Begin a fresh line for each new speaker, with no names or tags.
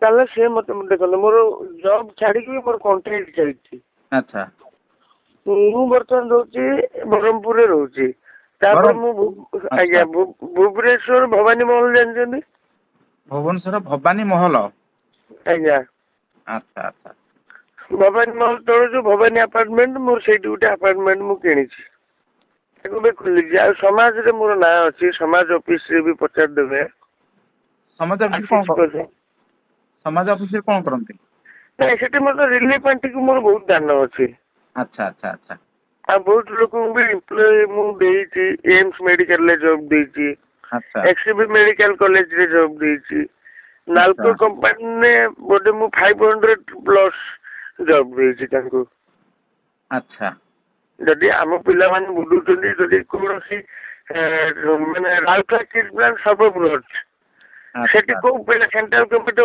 ତାହେଲେ ସେ ମତେ ଦେଖନ୍ତୁ ମୋର ଜବ୍ ଛାଡିକି ମୋର କଣ୍ଟ୍ରାକ୍ଟ ଚାଲିଛି।
ଆଚ୍ଛା
ମୁଁ ବର୍ତ୍ତମାନ ରହୁଛି ବ୍ରହ୍ମପୁରରେ ରହୁଛି। ତାପରେ ମୁଁ ଆଜ୍ଞା ଭୁବନେଶ୍ୱର ଭବାନୀ ମହଲ ଜାଣିଛନ୍ତି?
ଭୁବନେଶ୍ୱର ଭବାନୀ ମହଲ।
ଆଜ୍ଞା
ଆଚ୍ଛା ଆଚ୍ଛା
ଭବାନୀ ମହଲ ତଳେ ଯୋଉ ଭବାନୀ ଆପାର୍ଟମେଣ୍ଟ ମୋର ସେଇଠି ଗୋଟେ ଆପାର୍ଟମେଣ୍ଟ ମୁଁ କିଣିଛି। ତାକୁ ବି ଖୋଲିଛି। ଆଉ ସମାଜରେ ମୋର ନାଁ ଅଛି। ସମାଜ ଅଫିସରେ ବି ପଚାରିଦେବେ।
ସମାଜ ଅଫିସରେ କଣ କରନ୍ତି?
ନାଇଁ ସେଠି ମୋର ରିଲିଫ ପାଣ୍ଠିକୁ ମୋର ବହୁତ ଦାନ ଅଛି।
ଆଚ୍ଛା ଆଚ୍ଛା ଆଚ୍ଛା
ଆଉ ବହୁତ ଲୋକଙ୍କୁ ବି ଏମ୍ପ୍ଲୟ ମୁଁ ଦେଇଛି। ଏମ୍ସ ମେଡିକାଲରେ ଜବ୍ ଦେଇଛି।
ଆଚ୍ଛା
ଏକ୍ସିବି ମେଡିକାଲ କଲେଜରେ ଜବ୍ ଦେଇଛି। ନାଲକୋ କମ୍ପାନୀରେ ବୋଧେ ମୁଁ 500+ ଜବ୍ ଦେଇଛି ତାଙ୍କୁ।
ଆଚ୍ଛା
ଯଦି ଆମ ପିଲାମାନେ ବୁଲୁଛନ୍ତି ଯଦି କୌଣସି ମାନେ ରାଉରକେଲା କିଡ୍ ପ୍ଲାଣ୍ଟ ସର୍ବବୃହତ ସେଠି କୋଉ ପିଲା ସେଣ୍ଟ୍ରାଲ ଗଭର୍ଣ୍ଣମେଣ୍ଟ